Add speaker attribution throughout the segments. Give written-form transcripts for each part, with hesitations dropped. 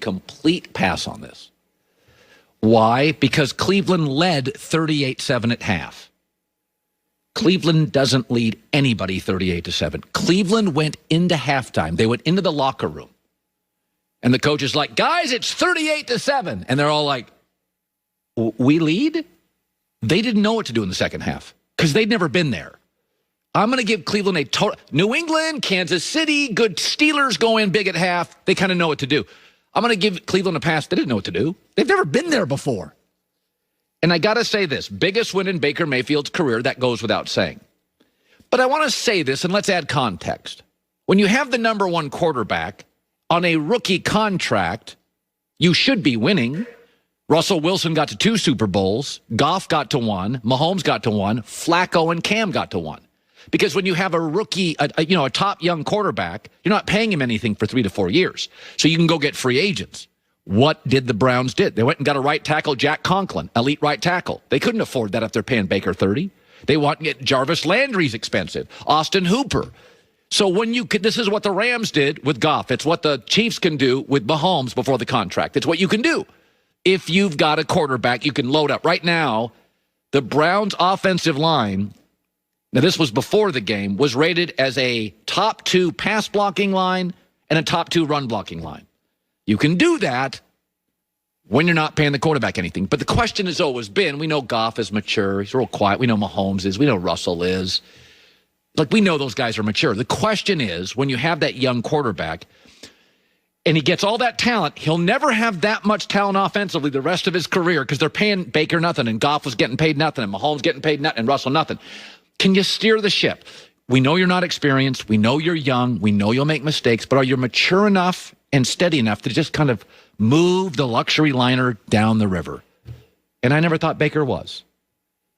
Speaker 1: complete pass on this. Why? Because Cleveland led 38-7 at half. Cleveland doesn't lead anybody 38-7. Cleveland went into halftime. They went into the locker room. And the coach is like, guys, it's 38-7. And they're all like, we lead? They didn't know what to do in the second half because they'd never been there. I'm going to give Cleveland a total. New England, Kansas City, good Steelers go in big at half. They kind of know what to do. I'm going to give Cleveland a pass. They didn't know what to do. They've never been there before. And I got to say this, biggest win in Baker Mayfield's career, that goes without saying. But I want to say this, and let's add context. When you have the number one quarterback on a rookie contract, you should be winning. Russell Wilson got to 2 Super Bowls. Goff got to 1. Mahomes got to 1. Flacco and Cam got to 1. Because when you have a rookie, a top young quarterback, you're not paying him anything for 3 to 4 years. So you can go get free agents. What did the Browns did? They went and got a right tackle, Jack Conklin, elite right tackle. They couldn't afford that if they're paying Baker 30. They want to get Jarvis Landry's expensive. Austin Hooper. So when you could, this is what the Rams did with Goff. It's what the Chiefs can do with Mahomes before the contract. It's what you can do. If you've got a quarterback, you can load up. Right now, the Browns' offensive line, now this was before the game, was rated as a top 2 pass blocking line and a top 2 run blocking line. You can do that when you're not paying the quarterback anything. But the question has always been, we know Goff is mature. He's real quiet. We know Mahomes is. We know Russell is. Like, we know those guys are mature. The question is, when you have that young quarterback and he gets all that talent, he'll never have that much talent offensively the rest of his career because they're paying Baker nothing and Goff was getting paid nothing and Mahomes getting paid nothing and Russell nothing. Can you steer the ship? We know you're not experienced. We know you're young. We know you'll make mistakes. But are you mature enough and steady enough to just kind of move the luxury liner down the river? And I never thought Baker was.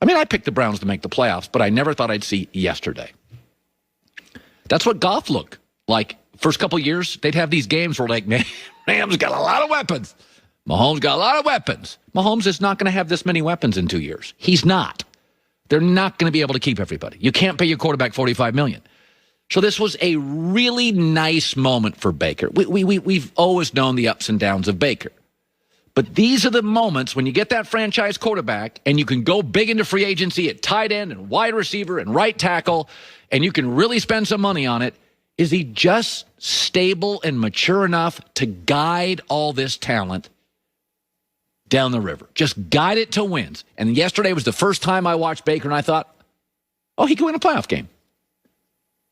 Speaker 1: I mean, I picked the Browns to make the playoffs, but I never thought I'd see yesterday. That's what Goff looked like. First couple of years, they'd have these games where, like, man, Rams got a lot of weapons. Mahomes got a lot of weapons. Mahomes is not going to have this many weapons in 2 years. He's not. They're not going to be able to keep everybody. You can't pay your quarterback $45 million. So this was a really nice moment for Baker. We've always known the ups and downs of Baker. But these are the moments when you get that franchise quarterback and you can go big into free agency at tight end and wide receiver and right tackle, and you can really spend some money on it. Is he just stable and mature enough to guide all this talent down the river? Just guide it to wins. And yesterday was the first time I watched Baker, and I thought, oh, he could win a playoff game.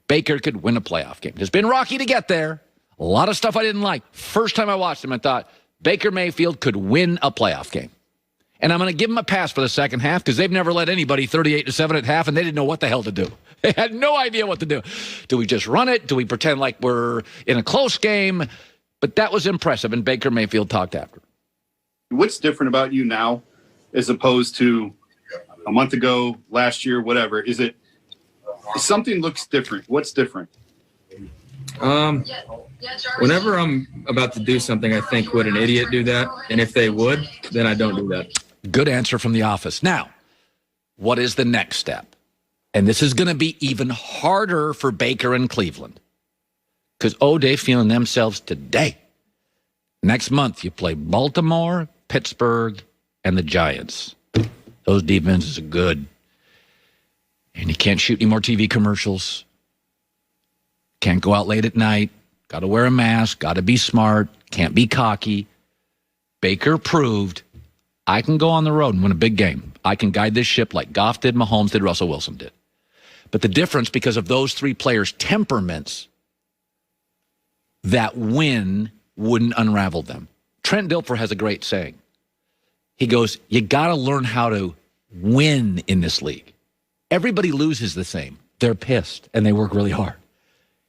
Speaker 1: Baker could win a playoff game. It's been rocky to get there. A lot of stuff I didn't like. First time I watched him, I thought, Baker Mayfield could win a playoff game. And I'm going to give him a pass for the second half because they've never led anybody 38-7 at half, and they didn't know what the hell to do. They had no idea what to do. Do we just run it? Do we pretend like we're in a close game? But that was impressive, and Baker Mayfield talked after.
Speaker 2: What's different about you now as opposed to a month ago, last year, whatever? Is it something looks different? What's different?
Speaker 3: Whenever I'm about to do something, I think, would an idiot do that? And if they would, then I don't do that.
Speaker 1: Good answer from the office. Now, what is the next step? And this is going to be even harder for Baker and Cleveland. Because, they're feeling themselves today. Next month, you play Baltimore, Pittsburgh, and the Giants. Those defenses are good. And you can't shoot any more TV commercials. Can't go out late at night. Got to wear a mask. Got to be smart. Can't be cocky. Baker proved I can go on the road and win a big game. I can guide this ship like Goff did, Mahomes did, Russell Wilson did. But the difference, because of those 3 players' temperaments, that win wouldn't unravel them. Trent Dilfer has a great saying. He goes, you got to learn how to win in this league. Everybody loses the same. They're pissed, and they work really hard.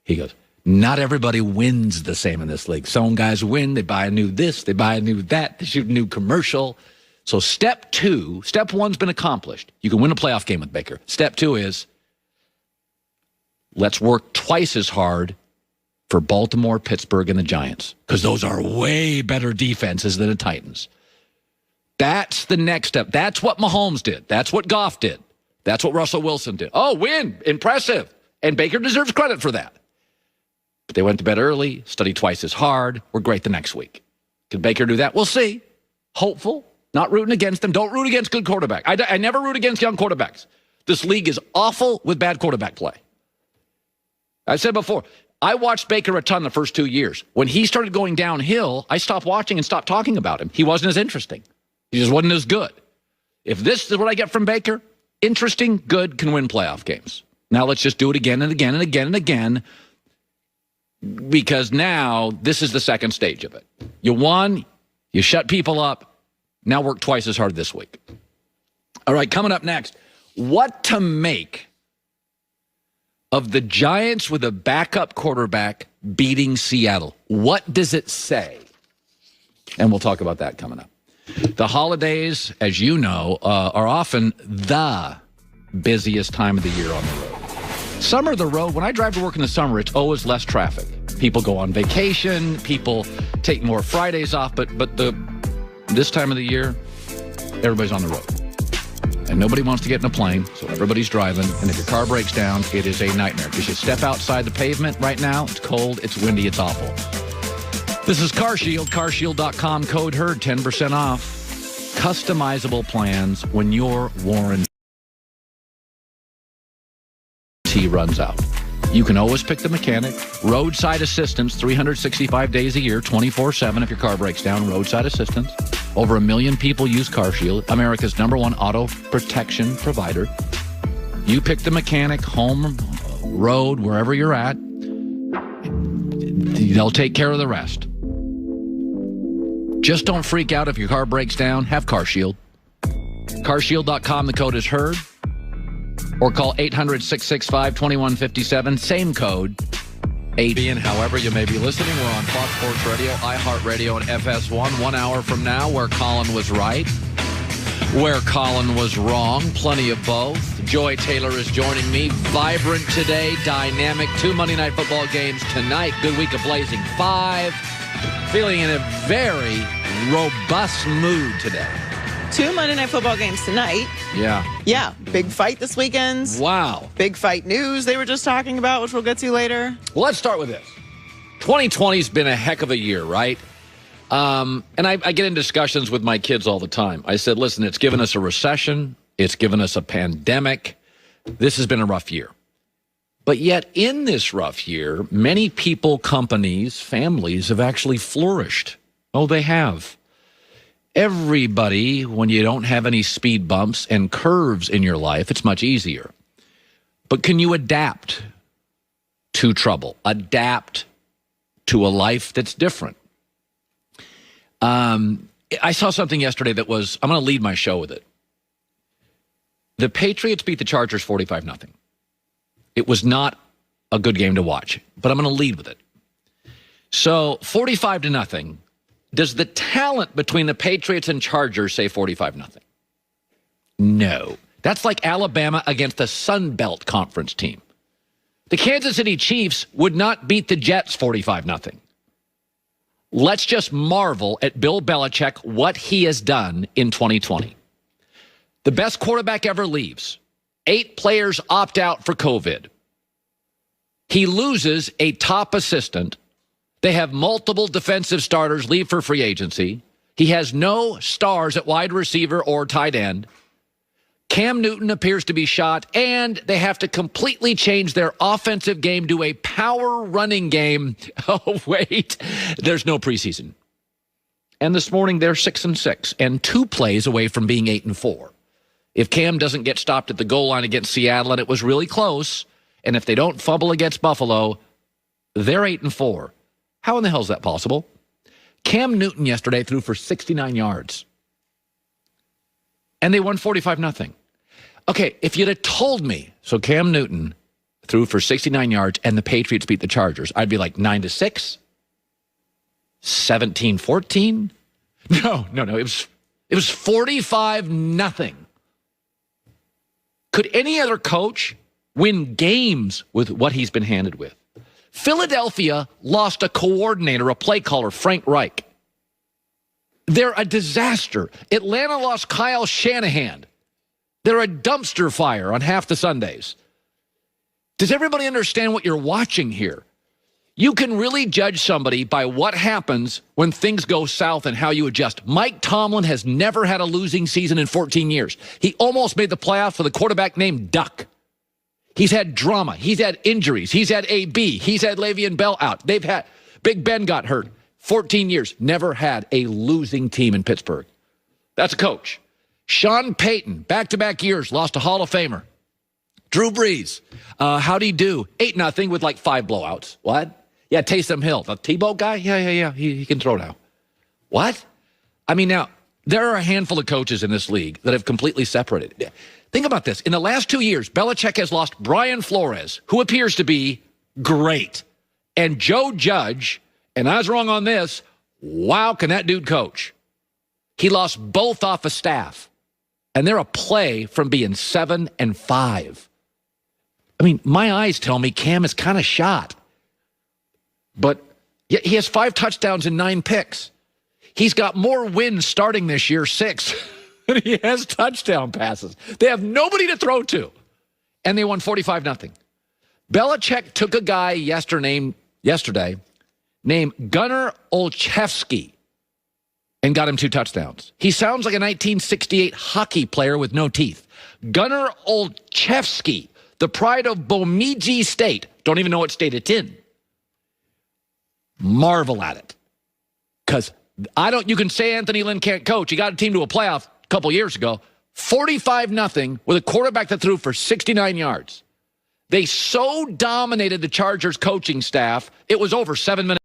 Speaker 1: He goes, not everybody wins the same in this league. Some guys win, they buy a new this, they buy a new that, they shoot a new commercial. So step 1's been accomplished. You can win a playoff game with Baker. Step 2 is, let's work twice as hard for Baltimore, Pittsburgh, and the Giants, because those are way better defenses than the Titans. That's the next step. That's what Mahomes did. That's what Goff did. That's what Russell Wilson did. Oh, win. Impressive. And Baker deserves credit for that. But they went to bed early, studied twice as hard. We're great the next week. Can Baker do that? We'll see. Hopeful. Not rooting against them. Don't root against good quarterback. I never root against young quarterbacks. This league is awful with bad quarterback play. I said before, I watched Baker a ton the first 2 years. When he started going downhill, I stopped watching and stopped talking about him. He wasn't as interesting. He just wasn't as good. If this is what I get from Baker, interesting, good, can win playoff games. Now let's just do it again and again and again and again, because now this is the second stage of it. You won, you shut people up, now work twice as hard this week. All right, coming up next, what to make of the Giants with a backup quarterback beating Seattle. What does it say? And we'll talk about that coming up. The holidays, as you know, are often the busiest time of the year on the road. Summer, the road, when I drive to work in the summer, it's always less traffic. People go on vacation, people take more Fridays off, but this time of the year, everybody's on the road. And nobody wants to get in a plane, so everybody's driving. And if your car breaks down, it is a nightmare. You should step outside the pavement right now. It's cold, it's windy, it's awful. This is CarShield, carshield.com, code HERD, 10% off. Customizable plans when your warranty runs out. You can always pick the mechanic. Roadside assistance, 365 days a year, 24/7 if your car breaks down. Roadside assistance. Over 1 million people use CarShield, America's #1 auto protection provider. You pick the mechanic, home, road, wherever you're at. They'll take care of the rest. Just don't freak out if your car breaks down. Have CarShield. CarShield.com, the code is HERD. Or call 800-665-2157. Same code. 8. And however you may be listening, we're on Fox Sports Radio, iHeartRadio, and FS1. 1 hour from now, where Colin was right, where Colin was wrong. Plenty of both. Joy Taylor is joining me. Vibrant today, dynamic. 2 Monday Night Football games tonight. Good week of Blazing 5. Feeling in a very robust mood today.
Speaker 4: 2 Monday Night Football games tonight.
Speaker 1: Yeah.
Speaker 4: Yeah. Big fight this weekend.
Speaker 1: Wow.
Speaker 4: Big fight news they were just talking about, which we'll get to later.
Speaker 1: Well, let's start with this. 2020's been a heck of a year, right? And I get in discussions with my kids all the time. I said, listen, it's given us a recession. It's given us a pandemic. This has been a rough year. But yet in this rough year, many people, companies, families have actually flourished. Oh, they have. Everybody, when you don't have any speed bumps and curves in your life, it's much easier. But can you adapt to trouble? Adapt to a life that's different? I saw something yesterday that was, I'm going to lead my show with it. The Patriots beat the Chargers 45-0. It was not a good game to watch, but I'm going to lead with it. So 45-0. Does the talent between the Patriots and Chargers say 45-0? No. That's like Alabama against the Sun Belt Conference team. The Kansas City Chiefs would not beat the Jets 45-0. Let's just marvel at Bill Belichick, what he has done in 2020. The best quarterback ever leaves. 8 players opt out for COVID. He loses a top assistant. They have multiple defensive starters leave for free agency. He has no stars at wide receiver or tight end. Cam Newton appears to be shot, and they have to completely change their offensive game to a power running game. Oh, wait, there's no preseason. And this morning, they're 6-6 and 2 plays away from being 8-4. If Cam doesn't get stopped at the goal line against Seattle, and it was really close, and if they don't fumble against Buffalo, they're 8-4. How in the hell is that possible? Cam Newton yesterday threw for 69 yards. And they won 45-0. Okay, if you'd have told me, so Cam Newton threw for 69 yards and the Patriots beat the Chargers, I'd be like 9-6, 17-14. No. It was 45-0. Could any other coach win games with what he's been handed with? Philadelphia lost a coordinator, a play caller, Frank Reich. They're a disaster. Atlanta lost Kyle Shanahan. They're a dumpster fire on half the Sundays. Does everybody understand what you're watching here? You can really judge somebody by what happens when things go south and how you adjust. Mike Tomlin has never had a losing season in 14 years. He almost made the playoffs with a quarterback named Duck. He's had drama. He's had injuries. He's had AB. He's had Le'Veon Bell out. They've had Big Ben got hurt. 14 years. Never had a losing team in Pittsburgh. That's a coach. Sean Payton, back-to-back years, lost a Hall of Famer. Drew Brees, how'd he do? 8-0 with like 5 blowouts. What? Yeah, Taysom Hill, the Tebow guy? Yeah. He can throw now. What? I mean, now, there are a handful of coaches in this league that have completely separated. Think about this. In the last 2 years, Belichick has lost Brian Flores, who appears to be great, and Joe Judge, and I was wrong on this, wow, can that dude coach? He lost both off of staff, and they're a play from being 7-5. I mean, my eyes tell me Cam is kind of shot. But he has 5 touchdowns and 9 picks. He's got more wins starting this year, 6, than he has touchdown passes. They have nobody to throw to. And they won 45-0. Belichick took a guy yesterday named Gunnar Olszewski and got him 2 touchdowns. He sounds like a 1968 hockey player with no teeth. Gunnar Olszewski, the pride of Bemidji State. Don't even know what state it's in. Marvel at it. Because you can say Anthony Lynn can't coach. He got a team to a playoff a couple years ago. 45-0 with a quarterback that threw for 69 yards. They so dominated the Chargers coaching staff, it was over 7 minutes.